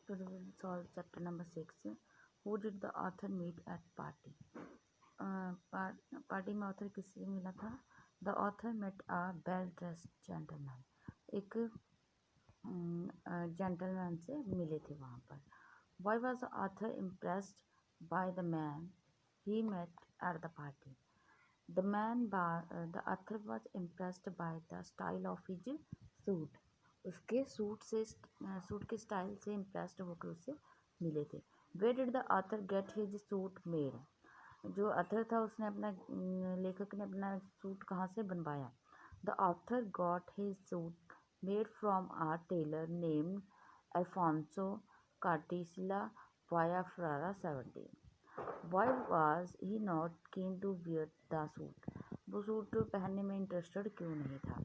Today we will solve chapter number 6. Who did the author meet at party? Party में author किससे मिला था? The author met a well-dressed gentleman. एक gentleman से मिले थे वहाँ पर. Why was the author impressed by the man he met at the party? The author was impressed by the style of his suit. उसके सूट के style से impressed होकर उससे मिले थे. Where did the author get his suit made? जो author था उसने लेखक ने अपना सूट कहाँ से बनवाया? The author got his suit made from a tailor named Alfonso Cartisla via Ferrara 17. Why was he not keen to wear the suit? वो सूट पहनने में इंटरेस्टेड क्यों नहीं था?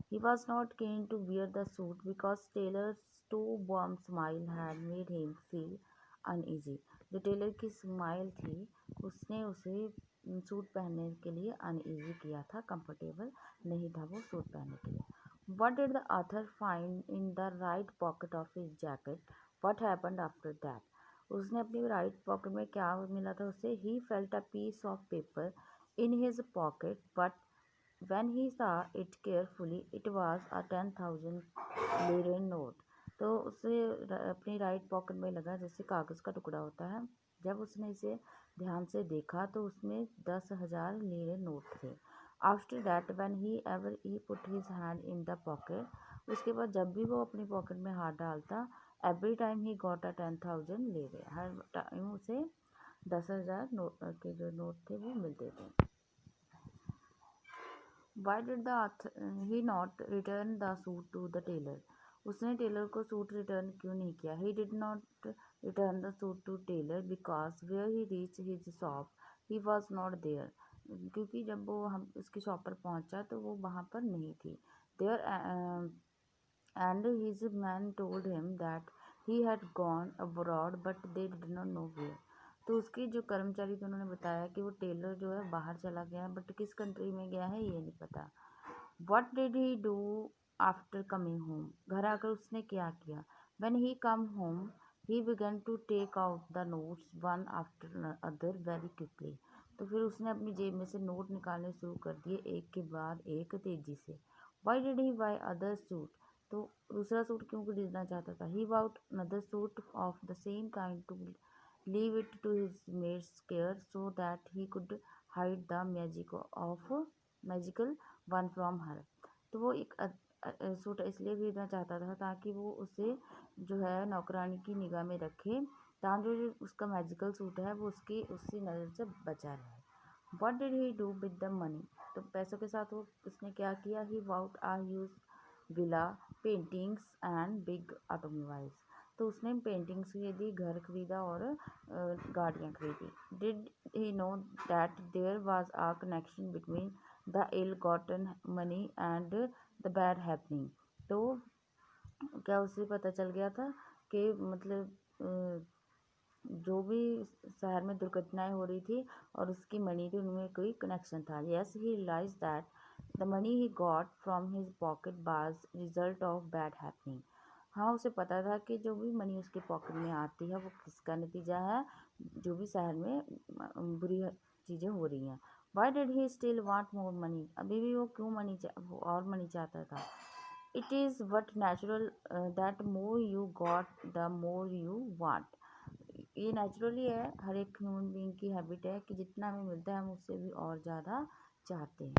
He was not keen to wear the suit because Taylor's too warm smile had made him feel uneasy. जो Taylor की smile थी उसने उसे सूट पहनने के लिए अनईजी किया था, कंफर्टेबल नहीं था वो सूट पहनने के लिए. What did the author find in the right pocket of his jacket? What happened after that? उसने अपनी राइट पॉकेट में क्या मिला था उसे? He felt a piece of paper in his pocket, but when he saw it carefully, it was a 10,000 lire note. तो उसे अपनी राइट पॉकेट में लगा जैसे कागज़ का टुकड़ा होता है. जब उसने इसे ध्यान से देखा तो उसमें 10,000 लीरे नोट थे. After that when he put his hand in the pocket, उसके बाद जब भी वो अपनी पॉकेट में हाथ डालता, every time he got a 10,000 lire, हर टाइम उसे 10,000 के जो नोट थे वो मिलते थे. Why did he not return the suit to the tailor? उसने टेलर को सूट रिटर्न क्यों नहीं किया? He did not return the suit to tailor because where he reached his shop, he was not there. क्योंकि जब वो उसकी shop पर पहुंचा तो वो वहाँ पर नहीं थी. There and his man told him that he had gone abroad but they did not know where. तो उसके जो कर्मचारी थे उन्होंने बताया कि वो टेलर जो है बाहर चला गया है, बट किस कंट्री में गया है ये नहीं पता. What did he do after coming home? घर आकर उसने क्या किया? When he come home, he began to take out the notes one after other very quickly. तो फिर उसने अपनी जेब में से नोट निकालने शुरू कर दिए एक के बाद एक तेजी से. Why did he buy other suit? तो दूसरा सूट क्यों खरीदना चाहता था? He bought another suit of the same kind to leave it to his maid's care so that he could hide the magical one from her. तो वो एक suit इसलिए खरीदना चाहता था ताकि वो उसे जो है नौकरानी की निगाह में रखे, ताकि जो उसका मैजिकल सूट है वो उसकी नज़र से बचा रहे. What did he do with the money? तो पैसों के साथ वो उसने क्या किया? He bought a huge villa, paintings and big automobiles. तो उसने पेंटिंग्स खरीदी, घर खरीदा और गाड़ियाँ खरीदी. Did he know that there was a connection between the ill-gotten money and the bad happening? तो क्या उसे पता चल गया था कि मतलब जो भी शहर में दुर्घटनाएं हो रही थी और उसकी मनी थी उनमें कोई कनेक्शन था. Yes, he realized that the money he got from his pocket was result of bad happening. हाँ, उसे पता था कि जो भी मनी उसके पॉकेट में आती है वो किसका नतीजा है, जो भी शहर में बुरी चीज़ें हो रही हैं. Why did he still want more money? अभी भी वो क्यों और मनी चाहता था? It is what natural that more you got the more you want. ये नेचुरली है, हर एक ह्यूमन बीइंग की हैबिट है कि जितना हमें मिलता है हम उससे भी और ज़्यादा चाहते हैं.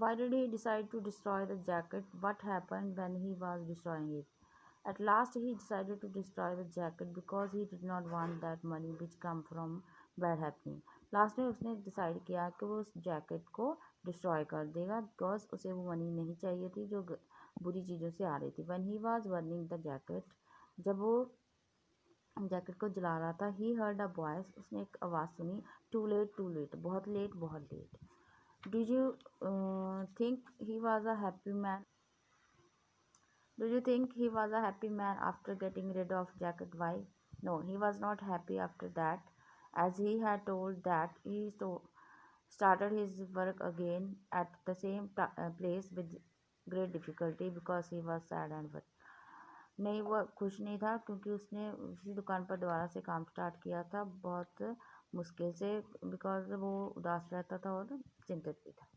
Why did he decide to destroy the jacket? What happened when he was destroying it? At last he decided to destroy the jacket because he did not want that money which come from bad happening. Last में उसने decide किया कि वो उस jacket को destroy कर देगा because उसे वो मनी नहीं चाहिए थी जो बुरी चीज़ों से आ रही थी. When he was burning the jacket, जब वो जैकेट को जला रहा था, he heard a voice, उसने एक आवाज़ सुनी, too late, बहुत late. Did you think he was a happy man? Do you think he was a happy man after getting rid of jacket? Why? No, he was not happy after that, as he had told that he started his work again at the same place with great difficulty because he was sad and worried. नहीं, वो खुश नहीं था क्योंकि उसने उसी दुकान पर दोबारा से काम स्टार्ट किया था बहुत मुश्किल से, बिकॉज़ वो उदास रहता था और चिंतित भी था।